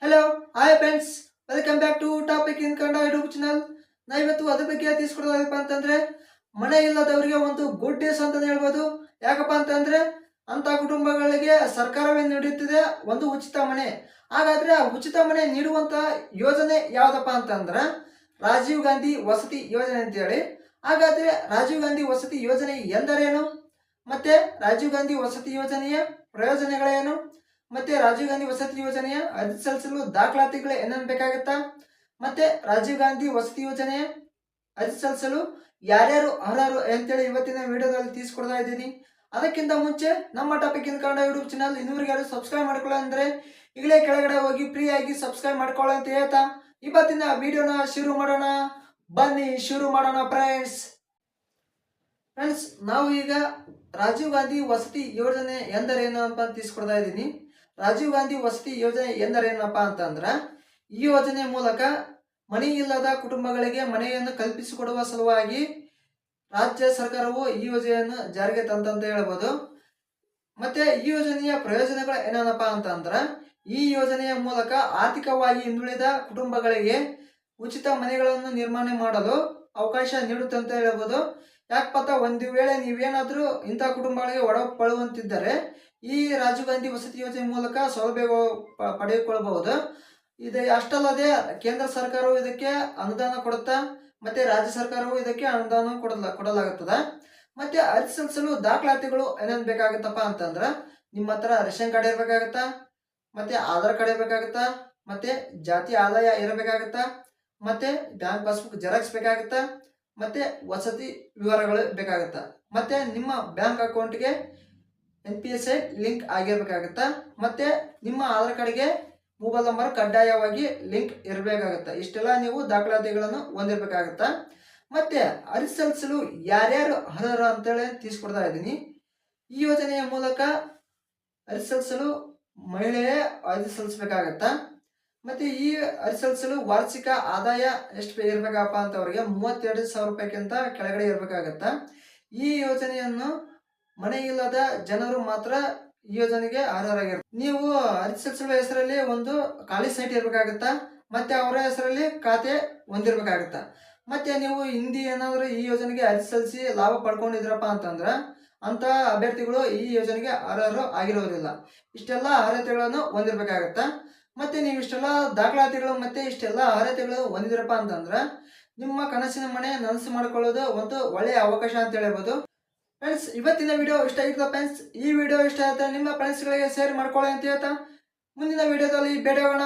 Hello hi friends, welcome back to topic in Kannada YouTube channel. ನಾ ಇವತ್ತು ಅದ್ರ ಬಗ್ಗೆ ತಿಳಿಸ್ಕೊಡೋದಪ್ಪ ಅಂತಂದ್ರೆ ಮನೆ ಇಲ್ಲದವರಿಗೆ ಒಂದು ಗುಡ್ ನ್ಯೂಸ್ ಅಂತಾನೆ ಹೇಳ್ಬೋದು. ಯಾಕಪ್ಪ ಅಂತಂದ್ರೆ ಅಂತ ಕುಟುಂಬಗಳಿಗೆ ಸರ್ಕಾರವೇ ನೀಡುತ್ತಿದೆ ಒಂದು ಉಚಿತ ಮನೆ. ಹಾಗಾದ್ರೆ ಆ ಉಚಿತ ಮನೆ ನೀಡುವಂತ ಯೋಜನೆ ಯಾವ್ದಪ್ಪ ಅಂತಂದ್ರ ರಾಜೀವ್ ಗಾಂಧಿ ವಸತಿ ಯೋಜನೆ ಅಂತೇಳಿ. ಹಾಗಾದ್ರೆ ರಾಜೀವ್ ಗಾಂಧಿ ವಸತಿ ಯೋಜನೆ ಎಂದರೇನು, ಮತ್ತೆ ರಾಜೀವ್ ಗಾಂಧಿ ವಸತಿ ಯೋಜನೆಯ ಪ್ರಯೋಜನಗಳೇನು, ಮತ್ತೆ ರಾಜೀವ್ ಗಾಂಧಿ ವಸತಿ ಯೋಜನೆಯ ಅರ್ಜಿ ಸಲ್ಲಿಸಲು ದಾಖಲಾತಿಗಳು ಏನೇನು ಬೇಕಾಗುತ್ತಾ, ಮತ್ತೆ ರಾಜೀವ್ ಗಾಂಧಿ ವಸತಿ ಯೋಜನೆಯ ಅರ್ಜಿ ಸಲ್ಲಿಸಲು ಯಾರ್ಯಾರು ಅರ್ಹರು ಅಂತೇಳಿ ಇವತ್ತಿನ ವಿಡಿಯೋದಲ್ಲಿ ತಿಳಿಸ್ಕೊಡ್ತಾ ಇದ್ದೀನಿ. ಅದಕ್ಕಿಂತ ಮುಂಚೆ ನಮ್ಮ topic in Kannada YouTube channel ಇನ್ನೂರಿಗೆ ಯಾರು ಸಬ್ಸ್ಕ್ರೈಬ್ ಮಾಡ್ಕೊಳ್ಳೋ ಅಂದ್ರೆ ಈಗಲೇ ಕೆಳಗಡೆ ಹೋಗಿ ಫ್ರೀ ಆಗಿ ಸಬ್ಸ್ಕ್ರೈಬ್ ಮಾಡ್ಕೊಳ್ಳೋ ಅಂತ ಹೇಳ್ತಾ ಇವತ್ತಿನ ವಿಡಿಯೋನ ಶುರು ಮಾಡೋಣ. ಬನ್ನಿ ಶುರು ಮಾಡೋಣ ಫ್ರೆಂಡ್ಸ್. ನಾವು ಈಗ ರಾಜೀವ್ ಗಾಂಧಿ ವಸತಿ ಯೋಜನೆ ಎಂದರೇನು ಅಂತ ತಿಳಿಸ್ಕೊಡ್ತಾ ಇದ್ದೀನಿ. ರಾಜೀವ್ ಗಾಂಧಿ ವಸತಿ ಯೋಜನೆ ಎಂದರೇನಪ್ಪ ಅಂತಂದ್ರ ಈ ಯೋಜನೆ ಮೂಲಕ ಮನೆ ಇಲ್ಲದ ಕುಟುಂಬಗಳಿಗೆ ಮನೆಯನ್ನು ಕಲ್ಪಿಸಿಕೊಡುವ ಸಲುವಾಗಿ ರಾಜ್ಯ ಸರ್ಕಾರವು ಈ ಯೋಜನೆಯನ್ನು ಜಾರಿಗೆ ತಂತಂತ ಹೇಳ್ಬೋದು. ಮತ್ತೆ ಈ ಯೋಜನೆಯ ಪ್ರಯೋಜನಗಳು ಏನೇನಪ್ಪ ಅಂತಂದ್ರ ಈ ಯೋಜನೆಯ ಮೂಲಕ ಆರ್ಥಿಕವಾಗಿ ಹಿಂದುಳಿದ ಕುಟುಂಬಗಳಿಗೆ ಉಚಿತ ಮನೆಗಳನ್ನು ನಿರ್ಮಾಣ ಮಾಡಲು ಅವಕಾಶ ನೀಡುತ್ತೆ ಅಂತ ಹೇಳ್ಬೋದು. ಯಾಕಪ್ಪ ಒಂದು ವೇಳೆ ನೀವೇನಾದ್ರೂ ಇಂಥ ಕುಟುಂಬಗಳಿಗೆ ಒಳಪಡುವಂತಿದ್ದರೆ ಈ ರಾಜೀವ್ ಗಾಂಧಿ ವಸತಿ ಯೋಜನೆ ಮೂಲಕ ಸೌಲಭ್ಯ ಪಡೆದುಕೊಳ್ಳಬಹುದು. ಇದು ಅಷ್ಟಲ್ಲದೆ ಕೇಂದ್ರ ಸರ್ಕಾರವು ಇದಕ್ಕೆ ಅನುದಾನ ಕೊಡುತ್ತಾ, ಮತ್ತೆ ರಾಜ್ಯ ಸರ್ಕಾರವು ಇದಕ್ಕೆ ಅನುದಾನ ಕೊಡಲಾಗುತ್ತದೆ. ಮತ್ತೆ ಅರ್ಜಿ ಸಲ್ಲಿಸಲು ದಾಖಲಾತಿಗಳು ಏನೇನು ಬೇಕಾಗುತ್ತಪ್ಪ ಅಂತಂದ್ರ ನಿಮ್ಮ ಹತ್ರ ರೇಷನ್ ಕಾರ್ಡ್ ಇರಬೇಕಾಗತ್ತಾ, ಮತ್ತೆ ಆಧಾರ್ ಕಾರ್ಡ್ ಇರಬೇಕಾಗತ್ತಾ, ಮತ್ತೆ ಜಾತಿ ಆದಾಯ ಇರಬೇಕಾಗತ್ತಾ, ಮತ್ತೆ ಬ್ಯಾಂಕ್ ಪಾಸ್ಬುಕ್ ಜೆರಾಕ್ಸ್ ಬೇಕಾಗುತ್ತಾ, ಮತ್ತೆ ವಸತಿ ವಿವರಗಳು ಬೇಕಾಗುತ್ತಾ, ಮತ್ತೆ ನಿಮ್ಮ ಬ್ಯಾಂಕ್ ಅಕೌಂಟ್ಗೆ NPS ಲಿಂಕ್ ಆಗಿರ್ಬೇಕಾಗತ್ತಾ, ಮತ್ತೆ ನಿಮ್ಮ ಆಧಾರ್ ಕಾರ್ಡ್ಗೆ ಮೊಬೈಲ್ ನಂಬರ್ ಕಡ್ಡಾಯವಾಗಿ ಲಿಂಕ್ ಇರಬೇಕಾಗತ್ತಾ. ಇಷ್ಟೆಲ್ಲ ನೀವು ದಾಖಲಾತಿಗಳನ್ನು ಹೊಂದಿರಬೇಕಾಗತ್ತಾ. ಮತ್ತೆ ಅರ್ಜಿ ಸಲ್ಲಿಸಲು ಯಾರ್ಯಾರು ಅರ್ಹರು ಅಂತೇಳಿ ತಿಳಿಸ್ಕೊಡ್ತಾ ಇದ್ದೀನಿ. ಈ ಯೋಜನೆಯ ಮೂಲಕ ಅರ್ಜಿ ಸಲ್ಲಿಸಲು ಮಹಿಳೆಯೇ ಅರ್ಜಿ ಸಲ್ಲಿಸಬೇಕಾಗತ್ತಾ. ಮತ್ತೆ ಈ ಅರ್ಜಿ ಸಲ್ಲಿಸಲು ವಾರ್ಷಿಕ ಆದಾಯ ಎಷ್ಟು ಇರಬೇಕಪ್ಪ ಅಂತ ಅವರಿಗೆ 32,000 ರೂಪಾಯಿಗಿಂತ ಕೆಳಗಡೆ ಇರಬೇಕಾಗತ್ತಾ. ಈ ಯೋಜನೆಯನ್ನು ಮನೆ ಇಲ್ಲದ ಜನರು ಮಾತ್ರ ಈ ಯೋಜನೆಗೆ ಅರ್ಹರಾಗಿರ್ತಾರೆ. ನೀವು ಅರ್ಜಿ ಸಲ್ಲಿಸುವ ಹೆಸರಲ್ಲಿ ಒಂದು ಖಾಲಿ ಸೈಟ್ ಇರಬೇಕಾಗತ್ತಾ, ಮತ್ತೆ ಅವರ ಹೆಸರಲ್ಲಿ ಖಾತೆ ಹೊಂದಿರಬೇಕಾಗತ್ತಾ. ಮತ್ತೆ ನೀವು ಹಿಂದಿ ಏನಾದರೂ ಈ ಯೋಜನೆಗೆ ಅರ್ಜಿ ಸಲ್ಲಿಸಿ ಲಾಭ ಪಡ್ಕೊಂಡಿದ್ರಪ್ಪ ಅಂತಂದ್ರ ಅಂತ ಅಭ್ಯರ್ಥಿಗಳು ಈ ಯೋಜನೆಗೆ ಅರ್ಹರು ಆಗಿರೋದಿಲ್ಲ. ಇಷ್ಟೆಲ್ಲ ಅರ್ಹತೆಗಳನ್ನು ಹೊಂದಿರಬೇಕಾಗತ್ತಾ. ಮತ್ತೆ ನೀವು ಇಷ್ಟೆಲ್ಲ ದಾಖಲಾತಿಗಳು ಮತ್ತೆ ಇಷ್ಟೆಲ್ಲ ಅರ್ಹತೆಗಳು ಹೊಂದಿದ್ರಪ್ಪ ಅಂತಂದ್ರ ನಿಮ್ಮ ಕನಸಿನ ಮನೆ ನನಸು ಮಾಡಿಕೊಳ್ಳೋದು ಒಂದು ಒಳ್ಳೆಯ ಅವಕಾಶ ಅಂತ ಹೇಳ್ಬೋದು. ಫ್ರೆಂಡ್ಸ್, ಇವತ್ತಿನ ವಿಡಿಯೋ ಇಷ್ಟ ಆಗಿತ್ತು ಫ್ರೆಂಡ್ಸ್. ಈ ವಿಡಿಯೋ ಇಷ್ಟ ಆಯ್ತಾ ನಿಮ್ಮ ಫ್ರೆಂಡ್ಸ್ಗಳಿಗೆ ಶೇರ್ ಮಾಡ್ಕೊಳ್ಳಿ ಅಂತ ಹೇಳ್ತಾ ಮುಂದಿನ ವಿಡಿಯೋದಲ್ಲಿ ಭೇಟಿಯಾಗೋಣ.